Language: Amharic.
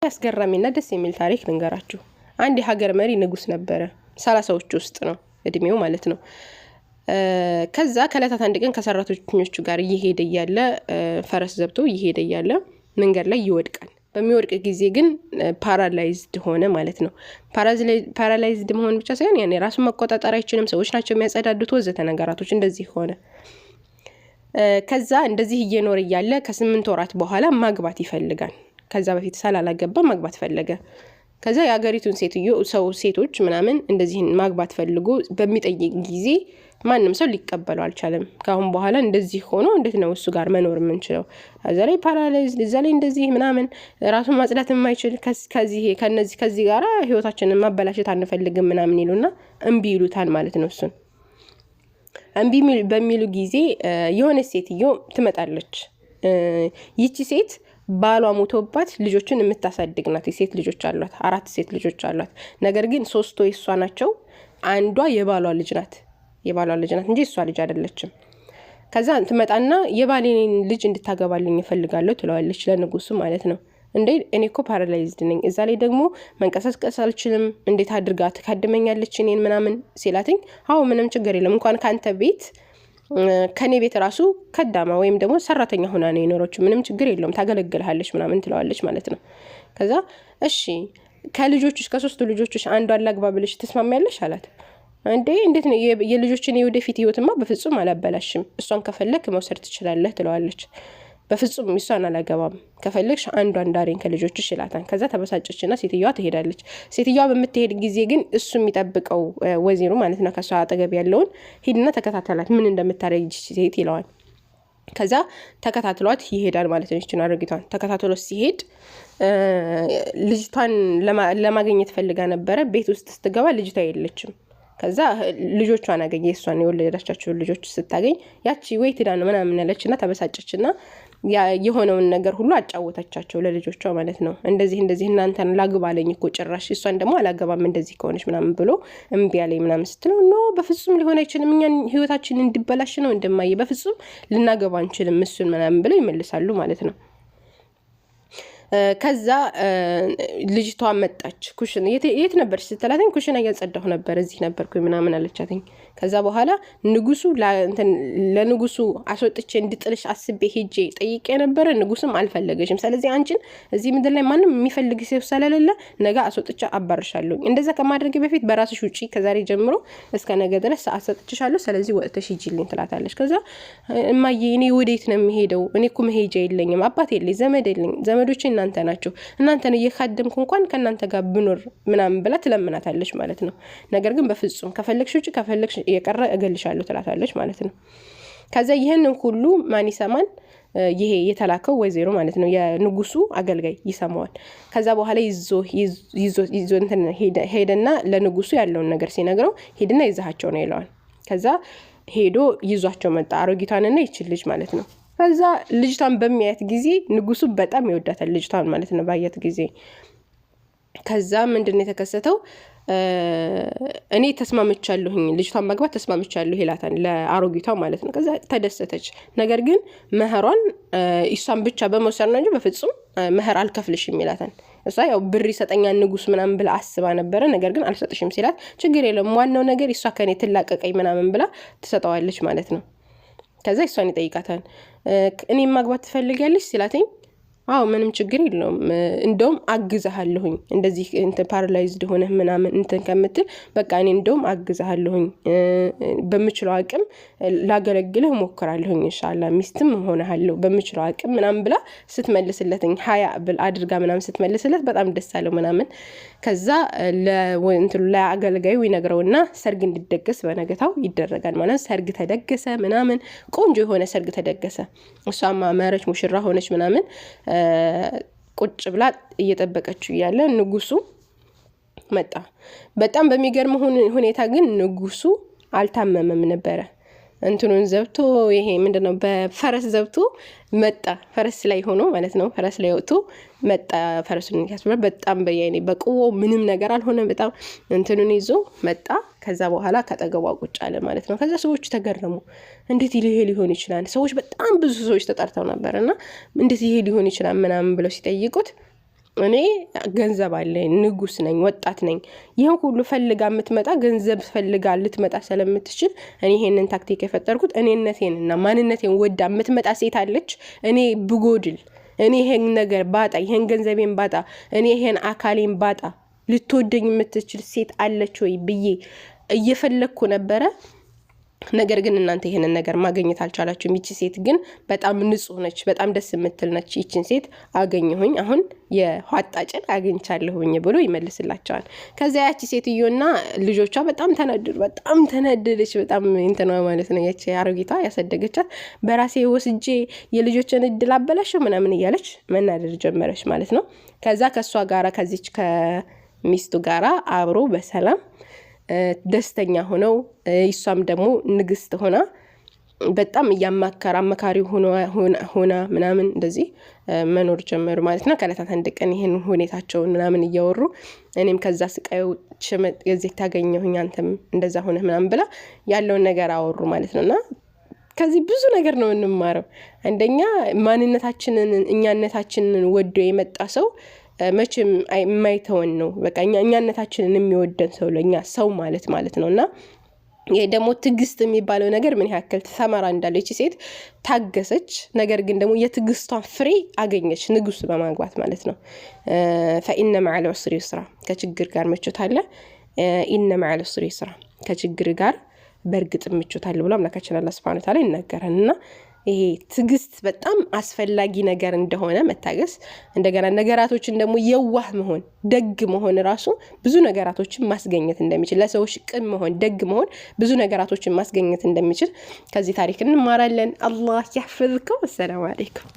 ያስገራሚና ደስ የሚል ታሪክ ልንገራችሁ። አንድ የሀገር መሪ ንጉስ ነበረ። 30ዎቹ ውስጥ ነው እድሜው ማለት ነው። ከዛ ከለታት አንድ ቀን ከሰራተኞቹ ጋር እየሄደ ያለ ፈረስ ዘብቶ እየሄደ ያለ መንገድ ላይ ይወድቃል። በሚወድቅ ጊዜ ግን ፓራላይዝድ ሆነ ማለት ነው። ፓራላይዝድ መሆን ብቻ ሳይሆን ያኔ ራሱን መቆጣጠር አይችልም። ሰዎች ናቸው የሚያጸዳዱት ወዘተ ነገራቶች እንደዚህ ሆነ። ከዛ እንደዚህ እየኖረ ያለ ከ8 ወራት በኋላ ማግባት ይፈልጋል። ከዛ በፊት ሳላላገባ ማግባት ፈለገ። ከዛ የአገሪቱን ሴቶች ምናምን እንደዚህ ማግባት ፈልጎ በሚጠይቅ ጊዜ ማንም ሰው ሊቀበለው አልቻለም። ካሁን በኋላ እንደዚህ ሆኖ እንዴት ነው እሱ ጋር መኖር የምንችለው? እዛ ላይ ፓራላይዝ እዛ ላይ እንደዚህ ምናምን ራሱን ማጽዳት የማይችል ከዚህ ጋራ ህይወታችንን ማበላሸት አንፈልግም ምናምን ይሉና እምቢ ይሉታል ማለት ነው። እሱን እምቢ በሚሉ ጊዜ የሆነ ሴትዮ ትመጣለች። ይቺ ሴት ባሏ ሞቶባት ልጆችን የምታሳድግ ናት። የሴት ልጆች አሏት፣ 4 ሴት ልጆች አሏት። ነገር ግን 3 የሷ ናቸው። አንዷ የባሏ ልጅ ናት እንጂ እሷ ልጅ አይደለችም። ከዛ ትመጣና የባሌን ልጅ እንድታገባልኝ እፈልጋለሁ ትለዋለች ለንጉሱ ማለት ነው። እንዴ እኔ እኮ ፓራላይዝድ ነኝ፣ እዛ ላይ ደግሞ መንቀሳቀስ አልችልም፣ እንዴት አድርጋ ትካድመኛለች እኔን ምናምን ሲላትኝ፣ አዎ ምንም ችግር የለም እንኳን ካንተ ቤት ከኔ ቤት ራሱ ከዳማ ወይም ደግሞ ሰራተኛ ሆና ነው የኖረችው፣ ምንም ችግር የለውም ታገለግልሃለች ምናምን ትለዋለች ማለት ነው። ከዛ እሺ ከልጆችሽ ከ3 ልጆችሽ አንዷን ላግባ ብለሽ ትስማሚያለሽ አላት። እንዴ እንዴት ነው የልጆችን የወደፊት ህይወትማ በፍጹም አላበላሽም፣ እሷን ከፈለክ መውሰድ ትችላለህ ትለዋለች። በፍጹም እሷን አላገባም፣ ከፈለግሽ አንዷን ዳሬን ከልጆችሽ ይላታል። ከዛ ተበሳጨችና ሴትየዋ ትሄዳለች። ሴትየዋ በምትሄድ ጊዜ ግን እሱ የሚጠብቀው ወዚሩ ማለት ነው ከሷ አጠገብ ያለውን ሂድና ተከታተላት ምን እንደምታረግ ሴት ይለዋል። ከዛ ተከታትሏት ይሄዳል ማለት ነው። እቺን አረጋግቷን ተከታትሎ ሲሄድ ልጅቷን ለማግኘት ፈልጋ ነበረ። ቤት ውስጥ ስትገባ ልጅቷ የለችም። ከዛ ልጆቿን አገኘ። እሷን የወለደቻቸው ልጆች ስታገኝ ያቺ ወይ ትዳ ነው ምናምን ያለችና ተበሳጨችና የሆነውን ነገር ሁሉ አጫወተቻቸው ለልጆቿ ማለት ነው። እንደዚህ እናንተን ላግባለኝ እኮ ጭራሽ እሷን ደግሞ አላገባም እንደዚህ ከሆነች ምናምን ብሎ እምቢ አለኝ ምናምን ስትለው ኖ በፍጹም ሊሆን አይችልም፣ እኛን ህይወታችን እንዲበላሽ ነው እንደማየ በፍጹም ልናገባ አንችልም እሱን ምናምን ብለው ይመልሳሉ ማለት ነው። ከዛ ልጅቷ መጣች። ኩሽና የት ነበርሽ ስትላትኝ ኩሽና እያጸዳሁ ነበር እዚህ ነበርኩ ምናምን አለቻትኝ። ከዛ በኋላ ለንጉሱ አስወጥቼ እንድጥልሽ አስቤ ሄጄ ጠይቄ ነበር፣ ንጉስም አልፈለገሽም። ስለዚህ አንቺን እዚህ ምድር ላይ ማንም የሚፈልግ ሰው ስለሌለ ነገ አስወጥቼ አባርሻለሁ። እንደዛ ከማድረግ በፊት በራስሽ ውጪ ከዛሬ ጀምሮ እስከ ነገ ድረስ ሰዓት ሰጥቼሻለሁ፣ ስለዚህ ወጥተሽ ሂጂልኝ ትላታለች። ከዛ እማዬ እኔ ወዴት ነው የምሄደው? እኔ እኮ መሄጃ የለኝም፣ አባት የለኝ፣ ዘመድ የለኝ፣ ዘመዶቼ እናንተ ናቸው፣ እናንተን እየካደምኩ እንኳን ከእናንተ ጋር ብኖር ምናምን ብላ ትለምናታለች ማለት ነው። ነገር ግን በፍጹም ከፈለግሽ ውጪ ከፈለግሽ የቀረ እገልሻለሁ ትላታለች ማለት ነው። ከዛ ይሄንን ሁሉ ማን ይሰማል? ይሄ የተላከው ወይዘሮ ማለት ነው የንጉሱ አገልጋይ ይሰማዋል። ከዛ በኋላ ይዞ ሄደና ለንጉሱ ያለውን ነገር ሲነግረው ሄድና ይዛቸው ነው ይለዋል። ከዛ ሄዶ ይዟቸው መጣ አሮጊቷንና ይችል ልጅ ማለት ነው። ከዛ ልጅቷን በሚያያት ጊዜ ንጉሱ በጣም ይወዳታል ልጅቷን ማለት ነው ባያት ጊዜ። ከዛ ምንድነው የተከሰተው? እኔ ተስማምቻለሁኝ ልጅቷን ማግባት ተስማምቻለሁ ይላታል ለአሮጊቷ ማለት ነው። ከዛ ተደሰተች። ነገር ግን መህሯን እሷን ብቻ በመውሰድ ነው እንጂ በፍጹም መህር አልከፍልሽም ይላታል። እሷ ያው ብር ይሰጠኛል ንጉስ ምናምን ብላ አስባ ነበረ። ነገር ግን አልሰጥሽም ሲላት ችግር የለም ዋናው ነገር እሷ ከኔ ትላቀቀኝ ምናምን ብላ ትሰጠዋለች ማለት ነው። ከዛ እሷን ይጠይቃታል። እኔ ማግባት ትፈልጊያለሽ ሲላተኝ አዎ ምንም ችግር የለውም እንደውም አግዛሃለሁኝ እንደዚህ ፓራላይዝድ ሆነ ምናምን ከምትል በቃ እኔ እንደውም አግዛሃለሁኝ በምችለው አቅም ላገለግልህ ሞክራለሁኝ ኢንሻአላህ ሚስትም ሆነሃለሁ በምችለው አቅም ምናምን ብላ ስትመልስለትኝ ሀያ ብል አድርጋ ምናምን ስትመልስለት በጣም ደስ አለው ምናምን። ከዛ ለአገልጋዩ ይነግረውና ሰርግ እንዲደገስ በነገታው ይደረጋል ማለት ሰርግ ተደገሰ ምናምን ቆንጆ የሆነ ሰርግ ተደገሰ። እሷም ማረች ሙሽራ ሆነች ምናምን ቁጭ ብላ እየጠበቀችው ያለ ንጉሱ መጣ። በጣም በሚገርም ሁኔታ ግን ንጉሱ አልታመመም ነበረ። እንትኑን ዘብቶ ይሄ ምንድነው በፈረስ ዘብቶ መጣ። ፈረስ ላይ ሆኖ ማለት ነው ፈረስ ላይ ወጥቶ መጣ። ፈረሱን ያስበረ በጣም በያይኔ በቁዎ ምንም ነገር አልሆነ። በጣም እንትኑን ይዞ መጣ። ከዛ በኋላ ከጠገቧ ቁጭ አለ ማለት ነው። ከዛ ሰዎች ተገረሙ። እንዴት ይሄ ሊሆን ይችላል? ሰዎች በጣም ብዙ ሰዎች ተጠርተው ነበርና እንዴት ይሄ ሊሆን ይችላል ምናምን ብለው ሲጠይቁት እኔ ገንዘብ አለኝ ንጉስ ነኝ ወጣት ነኝ ይሄን ሁሉ ፈልጋ የምትመጣ ገንዘብ ፈልጋ ልትመጣ ስለምትችል እኔ ይሄንን ታክቲክ የፈጠርኩት እኔነቴንና ማንነቴን ወዳ የምትመጣ ሴት አለች እኔ ብጎድል እኔ ይሄን ነገር ባጣ ይሄን ገንዘቤን ባጣ እኔ ይሄን አካሌን ባጣ ልትወደኝ የምትችል ሴት አለች ወይ ብዬ እየፈለኩ ነበረ ነገር ግን እናንተ ይሄንን ነገር ማግኘት አልቻላችሁም ይቺ ሴት ግን በጣም ንጹህ ነች በጣም ደስ የምትል ነች ይቺን ሴት አገኘሁኝ አሁን የኋጣጭን አግኝቻለሁኝ ብሎ ይመልስላቸዋል ከዛ ያቺ ሴትዮና ልጆቿ በጣም ተነደደች በጣም እንተና ማለት ነው ያቺ አሮጊቷ ያሰደገቻት በራሴ ወስጄ የልጆችን እድል አበላሽው ምናምን እያለች መናደድ ጀመረች ማለት ነው ከዛ ከሷ ጋራ ከዚች ከሚስቱ ጋራ አብሮ በሰላም ደስተኛ ሆነው እሷም ደግሞ ንግስት ሆና በጣም ያማከራመካሪ ሆና ምናምን እንደዚህ መኖር ጀመሩ ማለት ነው ከለታት አንድ ቀን ይሄን ሁኔታቸውን ምናምን እያወሩ እኔም ከዛ ስቃዩ ሸመጥ የዚህ ታገኘሁኝ አንተም እንደዛ ሆነ ምናምን ብላ ያለውን ነገር አወሩ ማለት ነውና ከዚህ ብዙ ነገር ነው እንማረው አንደኛ ማንነታችንን እኛነታችንን ወዶ የመጣ ሰው መቼም የማይተወን ነው በቃ እኛነታችንን የሚወደን ሰው ለኛ ሰው ማለት ነውና ይሄ ደግሞ ትግስት የሚባለው ነገር ምን ያክል ተሰማራ እንዳለው እቺ ሴት ታገሰች ነገር ግን ደግሞ የትግስቷን ፍሬ አገኘች ንጉስ በማግባት ማለት ነው فإن مع العسر يسرا ከችግር ጋር መቾት አለ إن مع العسر يسرا ከችግር ጋር በርግጥ መቾት አለ ብሎ አምላካችን አላህ Subhanahu Wa Ta'ala ይናገራልና ይሄ ትግስት በጣም አስፈላጊ ነገር እንደሆነ መታገስ እንደገና ነገራቶችን ደግሞ የዋህ መሆን ደግ መሆን ራሱ ብዙ ነገራቶችን ማስገኘት እንደሚችል ለሰዎች ቅን መሆን ደግ መሆን ብዙ ነገራቶችን ማስገኘት እንደሚችል ከዚህ ታሪክ እንማራለን አላህ ይحفظكم። ሰላም አለይኩም።